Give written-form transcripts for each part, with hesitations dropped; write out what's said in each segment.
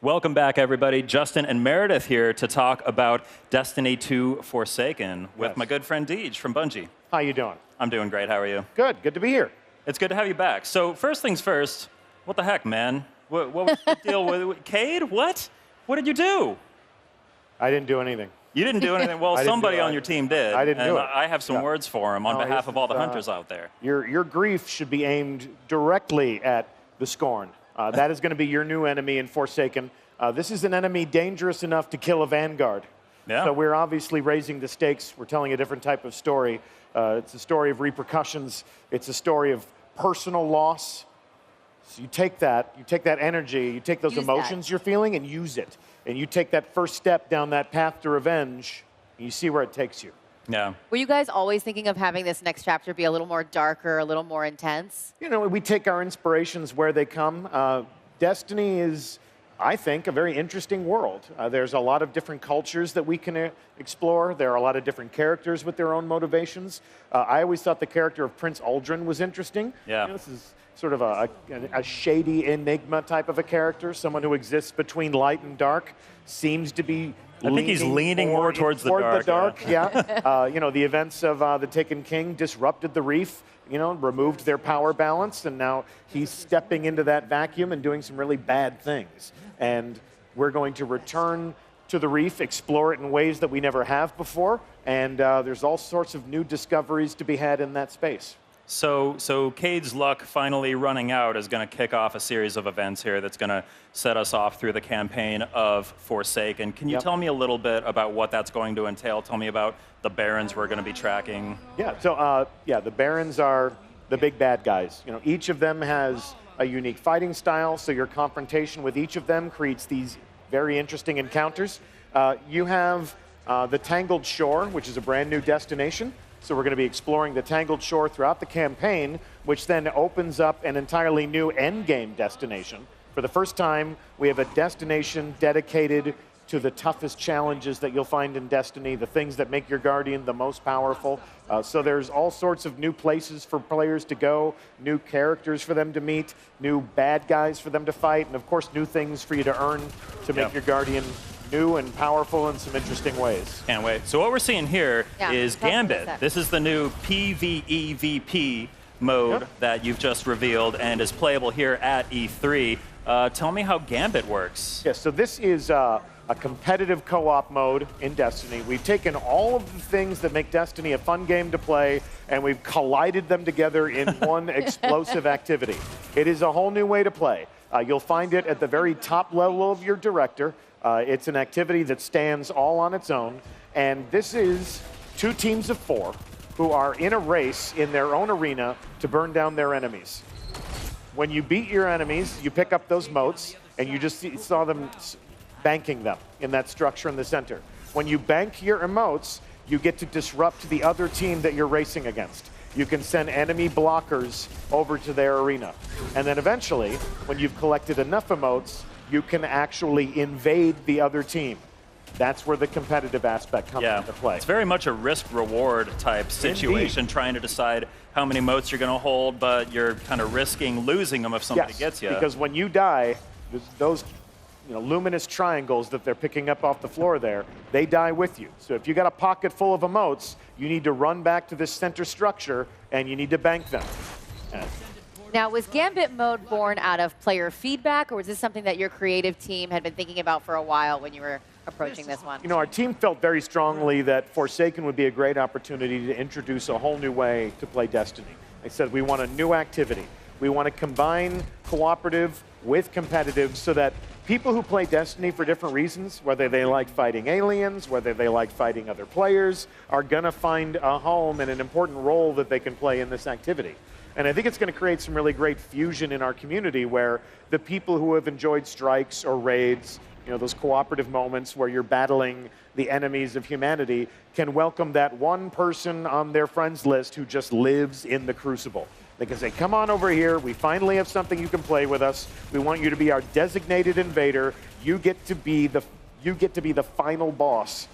Welcome back, everybody. Justin and Meredith here to talk about Destiny 2 Forsaken with my good friend Deej from Bungie. How you doing? I'm doing great. How are you? Good. Good to be here. It's good to have you back. So first things first, what the heck, man? What was the deal with Cade? What? What did you do? I didn't do anything. You didn't do anything? Well, somebody on your team did. I didn't do it. I have some words for him on behalf of all the hunters out there. Your grief should be aimed directly at the Scorn. That is going to be your new enemy in Forsaken. This is an enemy dangerous enough to kill a Vanguard. Yeah. So we're obviously raising the stakes. We're telling a different type of story. It's a story of repercussions. It's a story of personal loss. So you take that energy, you take those emotions you're feeling and use it. And you take that first step down that path to revenge, and you see where it takes you. Yeah. Were you guys always thinking of having this next chapter be a little more darker, a little more intense? You know, we take our inspirations where they come. Destiny is, I think, a very interesting world. There's a lot of different cultures that we can explore. There are a lot of different characters with their own motivations. I always thought the character of Prince Uldren was interesting. Yeah. You know, this is sort of a shady enigma type of a character, someone who exists between light and dark, seems to be I think he's leaning more towards the dark. Yeah. You know, the events of the Taken King disrupted the Reef, you know, removed their power balance, and now he's stepping into that vacuum and doing some really bad things. And we're going to return to the Reef, explore it in ways that we never have before, and there's all sorts of new discoveries to be had in that space. So Cade's luck finally running out is going to kick off a series of events here that's going to set us off through the campaign of Forsaken. Can you tell me a little bit about what that's going to entail? Tell me about the Barons we're going to be tracking. Yeah, so the Barons are the big bad guys. You know, each of them has a unique fighting style, so your confrontation with each of them creates these very interesting encounters. You have the Tangled Shore, which is a brand new destination. So we're going to be exploring the Tangled Shore throughout the campaign, which then opens up an entirely new endgame destination. For the first time, we have a destination dedicated to the toughest challenges that you'll find in Destiny, the things that make your Guardian the most powerful. So there's all sorts of new places for players to go, new characters for them to meet, new bad guys for them to fight, and of course new things for you to earn to make your Guardian new and powerful in some interesting ways. Can't wait. So what we're seeing here is Gambit. This is the new PvEVP mode that you've just revealed and is playable here at E3. Tell me how Gambit works. Yes, so this is a competitive co-op mode in Destiny. We've taken all of the things that make Destiny a fun game to play, and we've collided them together in one explosive activity. It is a whole new way to play. You'll find it at the very top level of your director. It's an activity that stands all on its own, and this is 2 teams of 4 who are in a race in their own arena to burn down their enemies. When you beat your enemies, you pick up those motes, and you just saw them banking them in that structure in the center. When you bank your emotes, you get to disrupt the other team that you're racing against. You can send enemy blockers over to their arena. And then eventually, when you've collected enough emotes, you can actually invade the other team. That's where the competitive aspect comes into play. It's very much a risk-reward type situation, trying to decide how many motes you're going to hold, but you're kind of risking losing them if somebody gets you. Because when you die, those luminous triangles that they're picking up off the floor there, they die with you. So if you got a pocket full of emotes, you need to run back to this center structure, and you need to bank them. Now, was Gambit mode born out of player feedback, or was this something that your creative team had been thinking about for a while when you were approaching this one? You know, our team felt very strongly that Forsaken would be a great opportunity to introduce a whole new way to play Destiny. They said, we want a new activity. We want to combine cooperative with competitive so that people who play Destiny for different reasons, whether they like fighting aliens, whether they like fighting other players, are going to find a home and an important role that they can play in this activity. And I think it's going to create some really great fusion in our community where the people who have enjoyed strikes or raids, those cooperative moments where you're battling the enemies of humanity, can welcome that one person on their friends list who just lives in the Crucible. They can say, come on over here. We finally have something you can play with us. We want you to be our designated invader. You get to be the final boss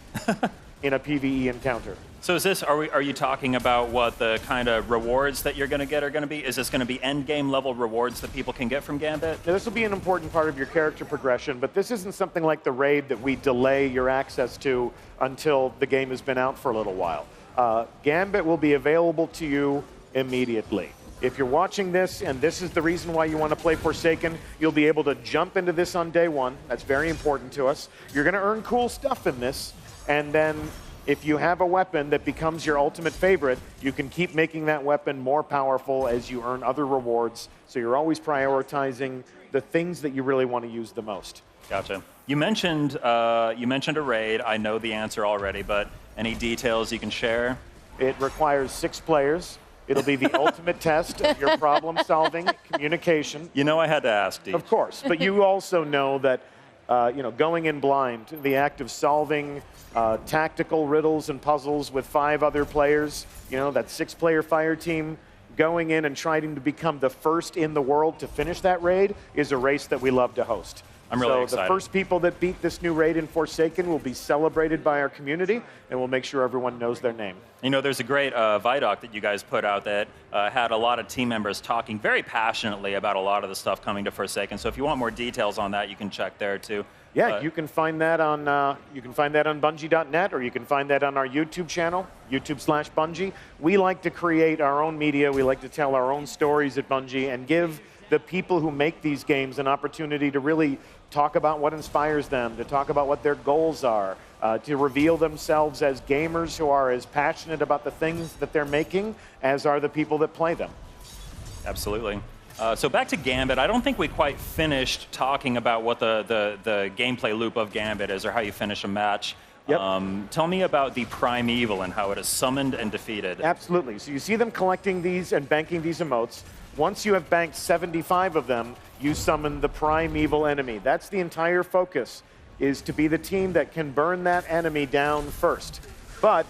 in a PvE encounter. So is this, are you talking about what the kind of rewards that you're going to get are going to be? Is this going to be end game level rewards that people can get from Gambit? Now, this will be an important part of your character progression, but this isn't something like the raid that we delay your access to until the game has been out for a little while. Gambit will be available to you immediately. If you're watching this, and this is the reason why you want to play Forsaken, you'll be able to jump into this on day one. That's very important to us. You're going to earn cool stuff in this, and then if you have a weapon that becomes your ultimate favorite, you can keep making that weapon more powerful as you earn other rewards. So you're always prioritizing the things that you really want to use the most. Gotcha. You mentioned a raid. I know the answer already, but any details you can share? It requires 6 players. It'll be the ultimate test of your problem-solving, communication. You know I had to ask, Deej. Of course, but you also know that going in blind, the act of solving tactical riddles and puzzles with 5 other players, that 6-player fire team, going in and trying to become the first in the world to finish that raid is a race that we love to host. I'm really excited. So the first people that beat this new raid in Forsaken will be celebrated by our community, and we'll make sure everyone knows their name. There's a great Vidoc that you guys put out that had a lot of team members talking very passionately about a lot of the stuff coming to Forsaken. So if you want more details on that, you can check there too. Yeah, you can find that on Bungie.net, or you can find that on our YouTube channel, YouTube/Bungie. We like to create our own media. We like to tell our own stories at Bungie and give the people who make these games an opportunity to really talk about what inspires them, to talk about what their goals are, to reveal themselves as gamers who are as passionate about the things that they're making as are the people that play them. Absolutely. So back to Gambit. I don't think we quite finished talking about what the gameplay loop of Gambit is, or how you finish a match. Yep. Tell me about the Primeval and how it is summoned and defeated. Absolutely. So you see them collecting these and banking these emotes. Once you have banked 75 of them, you summon the Primeval enemy. That's the entire focus, is to be the team that can burn that enemy down first. But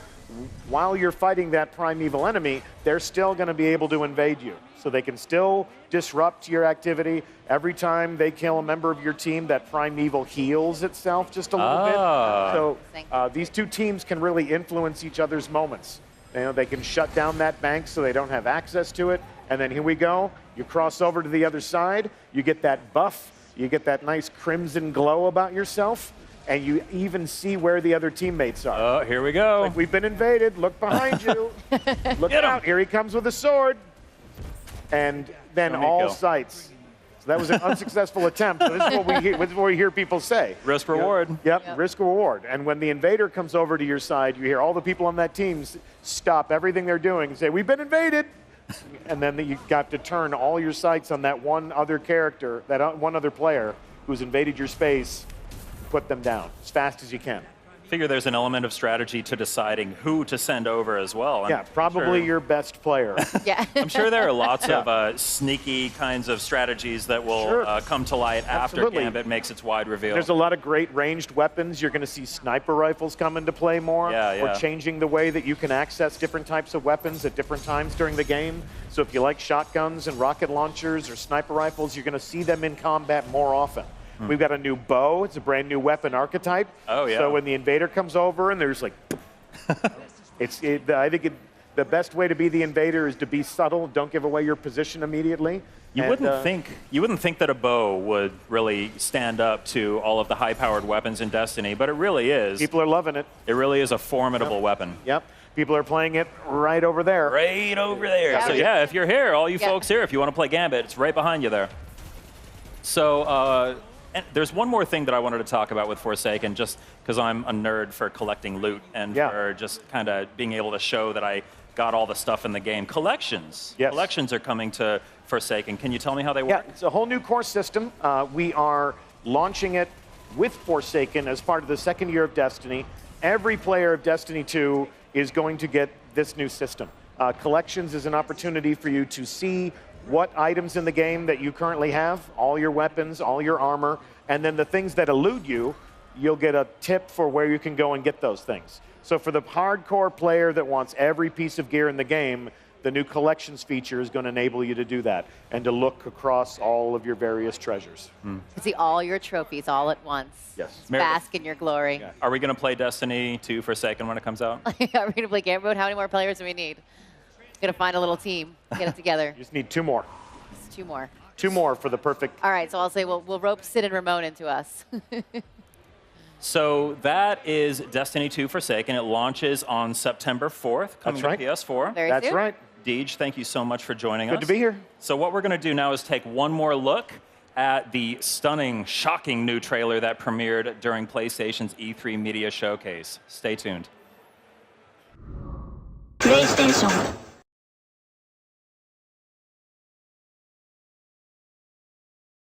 while you're fighting that Primeval enemy, they're still going to be able to invade you. So they can still disrupt your activity. Every time they kill a member of your team, that Primeval heals itself just a little bit. So these two teams can really influence each other's moments. They can shut down that bank so they don't have access to it. And then here we go. You cross over to the other side. You get that buff. You get that nice crimson glow about yourself. And you even see where the other teammates are. Oh, here we go. Like, we've been invaded. Look behind you. Look out. Here he comes with a sword. And then all sights. So that was an unsuccessful attempt. So this is what we hear people say. Risk reward. Yep, risk reward. And when the invader comes over to your side, you hear all the people on that team stop everything they're doing and say, "We've been invaded." And then you got to turn all your sights on that one other character, that one other player who's invaded your space, put them down as fast as you can. Figure there's an element of strategy to deciding who to send over as well. Yeah, probably your best player. Yeah. I'm sure there are lots of sneaky kinds of strategies that will come to light after Gambit makes its wide reveal. There's a lot of great ranged weapons. You're going to see sniper rifles come into play more. We're changing the way that you can access different types of weapons at different times during the game. So if you like shotguns and rocket launchers or sniper rifles, you're going to see them in combat more often. We've got a new bow. It's a brand new weapon archetype. Oh, yeah. So when the invader comes over and there's like, I think the best way to be the invader is to be subtle. Don't give away your position immediately. You wouldn't think that a bow would really stand up to all of the high-powered weapons in Destiny, but it really is. People are loving it. It really is a formidable weapon. Yep. People are playing it right over there. Right over there. Yeah. So yeah, if you're here, all you folks here, if you want to play Gambit, it's right behind you there. So and there's one more thing that I wanted to talk about with Forsaken, just because I'm a nerd for collecting loot and for just kind of being able to show that I got all the stuff in the game. Collections. Yes. Collections are coming to Forsaken. Can you tell me how they work? Yeah, it's a whole new core system. We are launching it with Forsaken as part of the second year of Destiny. Every player of Destiny 2 is going to get this new system. Collections is an opportunity for you to see what items in the game that you currently have, all your weapons, all your armor, and then the things that elude you, you'll get a tip for where you can go and get those things. So for the hardcore player that wants every piece of gear in the game, the new collections feature is going to enable you to do that and to look across all of your various treasures. To see all your trophies all at once. Yes. Bask in your glory. Yeah. Are we going to play Destiny 2 Forsaken when it comes out? Are we going to play Gambit mode? How many more players do we need? Going to find a little team, get it together. You just need 2 more. Just 2 more. 2 more for the perfect. All right, so I'll say we'll rope Sid and Ramon into us. So that is Destiny 2 Forsaken. It launches on September 4th, coming right. to PS4. Very That's soon. right. Deej, thank you so much for joining us. Good to be here. So what we're going to do now is take one more look at the stunning, shocking new trailer that premiered during PlayStation's E3 Media Showcase. Stay tuned. PlayStation